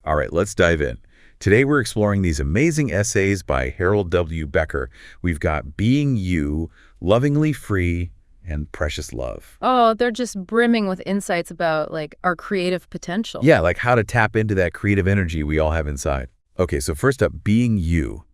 All right, let's dive in. Today we're exploring these amazing essays by Harold W. Becker. We've got Being You, Lovingly Free, and Precious Love. Oh, they're just brimming with insights about, like, our creative potential. Yeah, like how to tap into that creative energy we all have inside. Okay, so first up, Being You.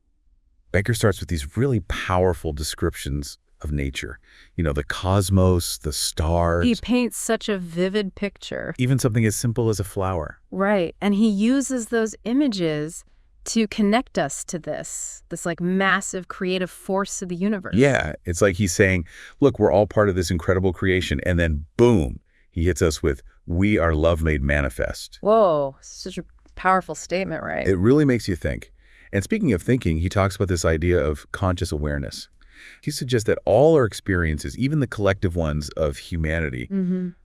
Becker starts with these really powerful descriptions of nature. You know, the cosmos, the stars. He paints such a vivid picture. Even something as simple as a flower. Right, and he uses those images to connect us to this like massive creative force of the universe. Yeah, it's like he's saying, look, we're all part of this incredible creation, and then boom, he hits us with, we are love made manifest. Whoa, such a powerful statement, right? It really makes you think. And speaking of thinking, he talks about this idea of conscious awareness. He suggests that all our experiences, even the collective ones of humanity,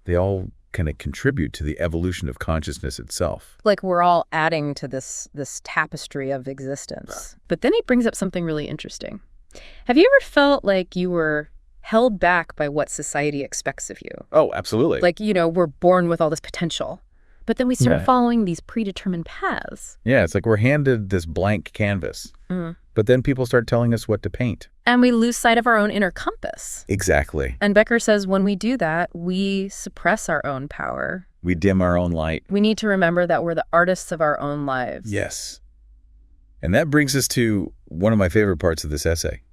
they all kind of contribute to the evolution of consciousness itself. Like we're all adding to this tapestry of existence. But then he brings up something really interesting. Have you ever felt like you were held back by what society expects of you? Oh, absolutely. Like, you know, we're born with all this potential, but then we start following these predetermined paths. Yeah, it's like we're handed this blank canvas, but then people start telling us what to paint. And we lose sight of our own inner compass. Exactly. And Becker says when we do that, we suppress our own power. We dim our own light. We need to remember that we're the artists of our own lives. Yes. And that brings us to one of my favorite parts of this essay.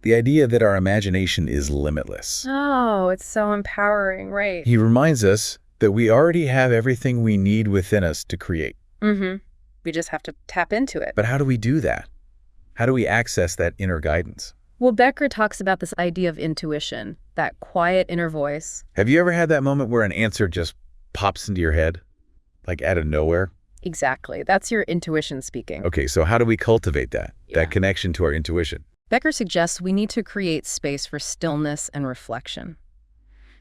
The idea that our imagination is limitless. Oh, it's so empowering, right? He reminds us that we already have everything we need within us to create. We just have to tap into it. But how do we do that? How do we access that inner guidance? Well, Becker talks about this idea of intuition, that quiet inner voice. Have you ever had that moment where an answer just pops into your head, like out of nowhere? Exactly. That's your intuition speaking. Okay, so how do we cultivate that connection to our intuition? Becker suggests we need to create space for stillness and reflection.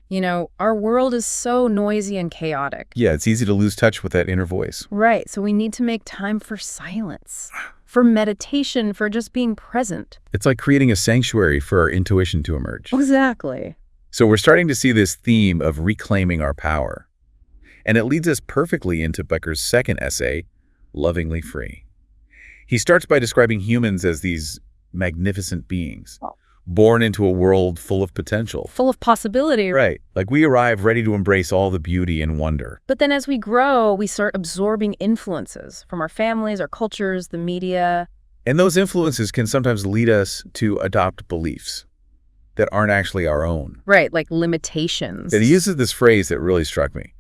You know, our world is so noisy and chaotic. Yeah, it's easy to lose touch with that inner voice. Right, so we need to make time for silence, for meditation, for just being present. It's like creating a sanctuary for our intuition to emerge. Exactly. So we're starting to see this theme of reclaiming our power. And it leads us perfectly into Becker's second essay, Lovingly Free. He starts by describing humans as these magnificent beings, born into a world full of potential. Full of possibility. Right. Like we arrive ready to embrace all the beauty and wonder. But then as we grow, we start absorbing influences from our families, our cultures, the media. And those influences can sometimes lead us to adopt beliefs that aren't actually our own. Right, like limitations. And he uses this phrase that really struck me,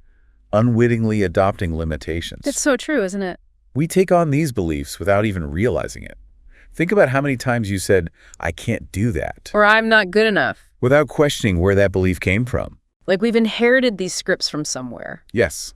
unwittingly adopting limitations. That's so true, isn't it? We take on these beliefs without even realizing it. Think about how many times you said, I can't do that. Or I'm not good enough. Without questioning where that belief came from. Like we've inherited these scripts from somewhere. Yes.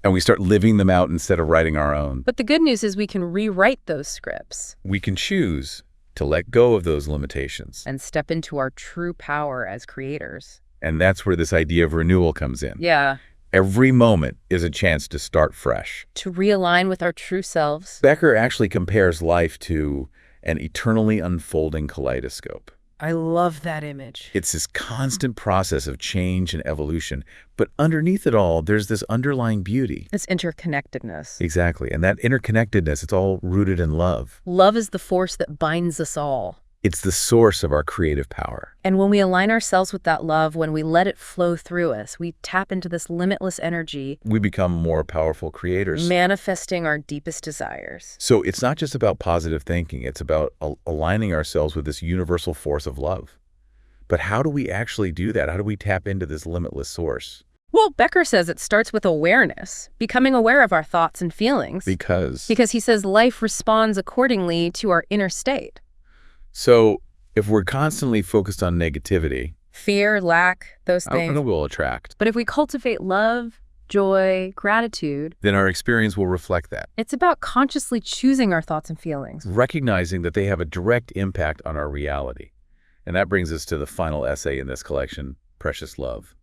And we start living them out instead of writing our own. But the good news is we can rewrite those scripts. We can choose to let go of those limitations. And step into our true power as creators. And that's where this idea of renewal comes in. Yeah. Every moment is a chance to start fresh. To realign with our true selves. Becker actually compares life to an eternally unfolding kaleidoscope. I love that image. It's this constant process of change and evolution, but underneath it all, there's this underlying beauty. It's interconnectedness. Exactly, and that interconnectedness, it's all rooted in love. Love is the force that binds us all. It's the source of our creative power. And when we align ourselves with that love, when we let it flow through us, we tap into this limitless energy. We become more powerful creators. Manifesting our deepest desires. So it's not just about positive thinking. It's about aligning ourselves with this universal force of love. But how do we actually do that? How do we tap into this limitless source? Well, Becker says it starts with awareness, becoming aware of our thoughts and feelings. Because he says life responds accordingly to our inner state. So if we're constantly focused on negativity, fear, lack, those I don't things, know we'll attract. But if we cultivate love, joy, gratitude, then our experience will reflect that. It's about consciously choosing our thoughts and feelings. Recognizing that they have a direct impact on our reality. And that brings us to the final essay in this collection, Precious Love.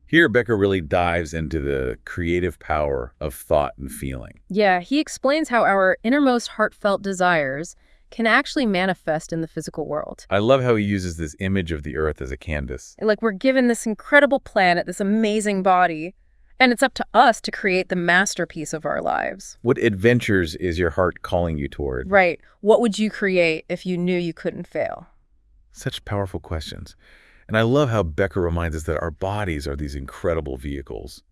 Here, Becker really dives into the creative power of thought and feeling. Yeah, he explains how our innermost heartfelt desires can actually manifest in the physical world. I love how he uses this image of the earth as a canvas. Like we're given this incredible planet, this amazing body, And it's up to us to create the masterpiece of our lives. What adventures is your heart calling you toward? Right. What would you create if you knew you couldn't fail? Such powerful questions. And I love how Becker reminds us that our bodies are these incredible vehicles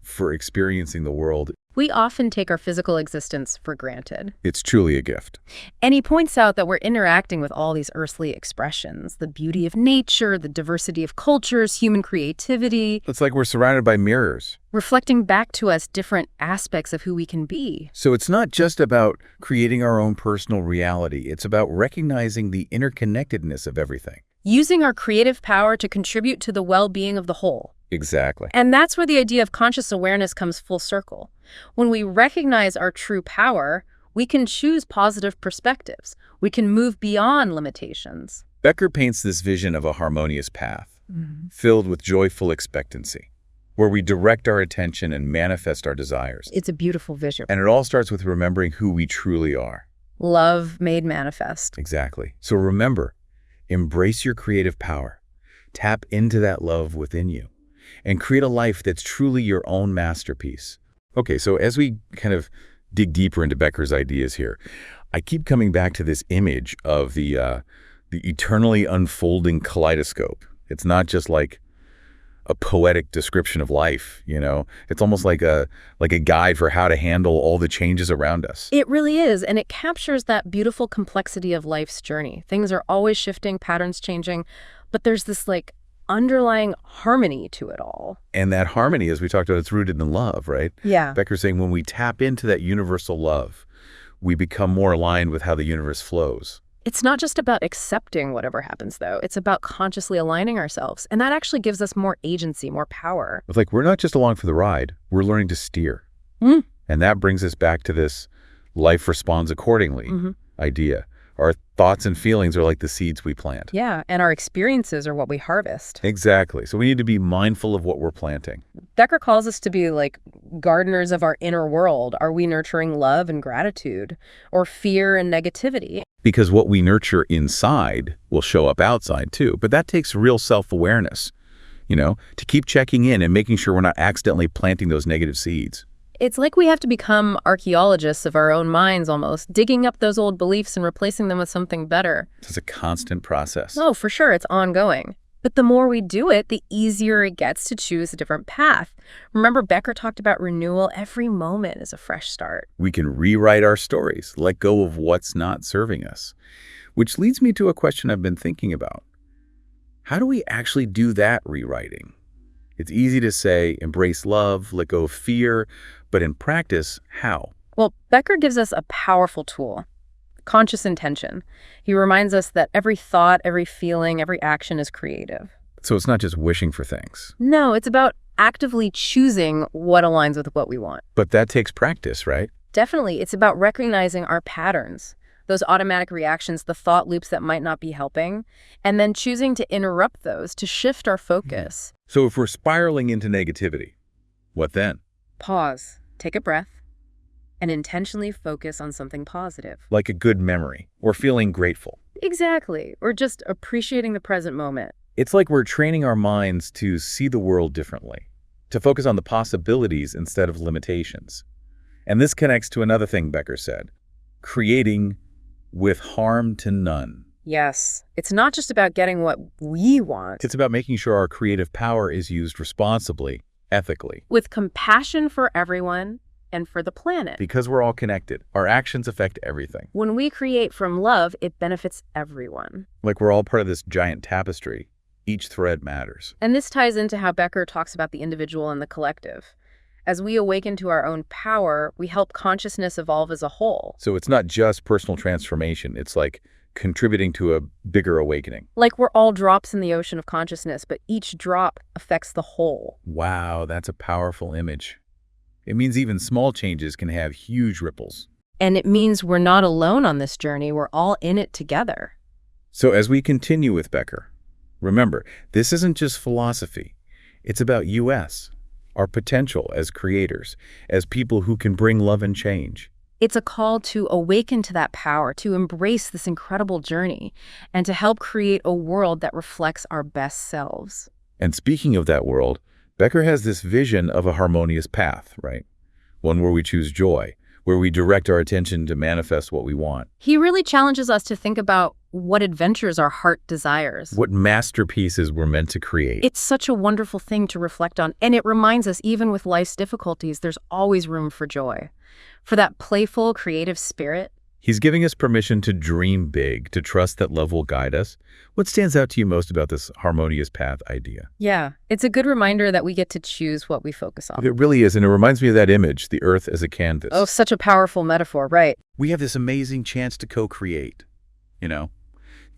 for experiencing the world. We often take our physical existence for granted. It's truly a gift. And he points out that we're interacting with all these earthly expressions, the beauty of nature, the diversity of cultures, human creativity. It's like we're surrounded by mirrors. Reflecting back to us different aspects of who we can be. So it's not just about creating our own personal reality. It's about recognizing the interconnectedness of everything. Using our creative power to contribute to the well-being of the whole. Exactly. And that's where the idea of conscious awareness comes full circle. When we recognize our true power, we can choose positive perspectives. We can move beyond limitations. Becker paints this vision of a harmonious path, filled with joyful expectancy, where we direct our attention and manifest our desires. It's a beautiful vision. And it all starts with remembering who we truly are. Love made manifest. Exactly. So remember, embrace your creative power. Tap into that love within you and create a life that's truly your own masterpiece. Okay, so as we kind of dig deeper into Becker's ideas here, I keep coming back to this image of the eternally unfolding kaleidoscope. It's not just like a poetic description of life, you know? It's almost like a guide for how to handle all the changes around us. It really is, and it captures that beautiful complexity of life's journey. Things are always shifting, patterns changing, but there's this like underlying harmony to it all. And that harmony, as we talked about, it's rooted in love, right? Yeah. Becker's saying when we tap into that universal love, we become more aligned with how the universe flows. It's not just about accepting whatever happens, though. It's about consciously aligning ourselves. And that actually gives us more agency, more power. It's like we're not just along for the ride, we're learning to steer. And that brings us back to this life responds accordingly idea. Our thoughts and feelings are like the seeds we plant. Yeah, and our experiences are what we harvest. Exactly. So we need to be mindful of what we're planting. Becker calls us to be like gardeners of our inner world. Are we nurturing love and gratitude or fear and negativity? Because what we nurture inside will show up outside too. But that takes real self-awareness, you know, to keep checking in and making sure we're not accidentally planting those negative seeds. It's like we have to become archaeologists of our own minds almost, digging up those old beliefs and replacing them with something better. It's a constant process. Oh, for sure, it's ongoing. But the more we do it, the easier it gets to choose a different path. Remember, Becker talked about renewal. Every moment is a fresh start. We can rewrite our stories, let go of what's not serving us. Which leads me to a question I've been thinking about. How do we actually do that rewriting? It's easy to say, embrace love, let go of fear, but in practice, how? Well, Becker gives us a powerful tool, conscious intention. He reminds us that every thought, every feeling, every action is creative. So it's not just wishing for things. No, it's about actively choosing what aligns with what we want. But that takes practice, right? Definitely. It's about recognizing our patterns, those automatic reactions, the thought loops that might not be helping, and then choosing to interrupt those to shift our focus. So if we're spiraling into negativity, what then? Pause, take a breath, and intentionally focus on something positive. Like a good memory or feeling grateful. Exactly. Or just appreciating the present moment. It's like we're training our minds to see the world differently, to focus on the possibilities instead of limitations. And this connects to another thing Becker said, creating with harm to none. Yes, it's not just about getting what we want. It's about making sure our creative power is used responsibly, ethically. With compassion for everyone and for the planet. Because we're all connected, our actions affect everything. When we create from love, it benefits everyone. Like we're all part of this giant tapestry. Each thread matters. And this ties into how Becker talks about the individual and the collective. As we awaken to our own power, we help consciousness evolve as a whole. So it's not just personal transformation. It's like contributing to a bigger awakening. Like we're all drops in the ocean of consciousness, but each drop affects the whole. Wow, that's a powerful image. It means even small changes can have huge ripples. And it means we're not alone on this journey. We're all in it together. So as we continue with Becker, remember, this isn't just philosophy. It's about us, our potential as creators, as people who can bring love and change. It's a call to awaken to that power, to embrace this incredible journey, and to help create a world that reflects our best selves. And speaking of that world, Becker has this vision of a harmonious path, right? One where we choose joy, where we direct our attention to manifest what we want. He really challenges us to think about what adventures our heart desires. What masterpieces we're meant to create. It's such a wonderful thing to reflect on, and it reminds us, even with life's difficulties, there's always room for joy, for that playful, creative spirit. He's giving us permission to dream big, to trust that love will guide us. What stands out to you most about this harmonious path idea? Yeah, it's a good reminder that we get to choose what we focus on. It really is, and it reminds me of that image, the earth as a canvas. Oh, such a powerful metaphor, right? We have this amazing chance to co-create, to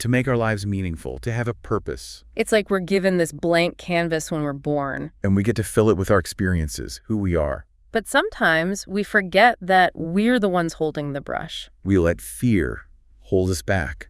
make our lives meaningful, to have a purpose. It's like we're given this blank canvas when we're born. And we get to fill it with our experiences, who we are. But sometimes we forget that we're the ones holding the brush. We let fear hold us back,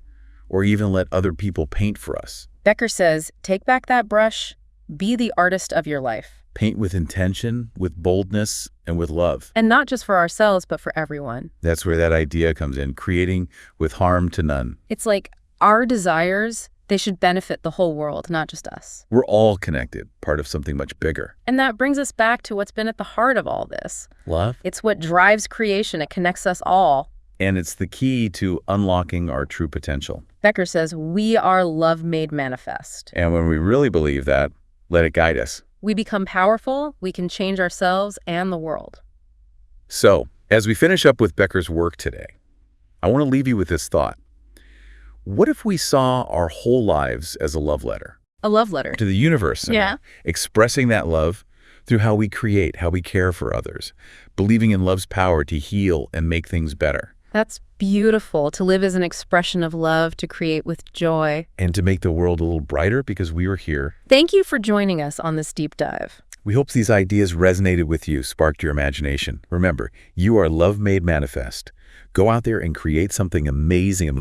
or even let other people paint for us. Becker says, take back that brush, be the artist of your life. Paint with intention, with boldness, and with love. And not just for ourselves, but for everyone. That's where that idea comes in, creating with harm to none. It's like our desires, they should benefit the whole world, not just us. We're all connected, part of something much bigger. And that brings us back to what's been at the heart of all this. Love? It's what drives creation. It connects us all. And it's the key to unlocking our true potential. Becker says, we are love made manifest. And when we really believe that, let it guide us. We become powerful, we can change ourselves and the world. So, as we finish up with Becker's work today, I want to leave you with this thought. What if we saw our whole lives as a love letter? A love letter. To the universe. Yeah. Expressing that love through how we create, how we care for others, believing in love's power to heal and make things better. That's beautiful, to live as an expression of love, to create with joy. And to make the world a little brighter because we were here. Thank you for joining us on this deep dive. We hope these ideas resonated with you, sparked your imagination. Remember, you are love made manifest. Go out there and create something amazing.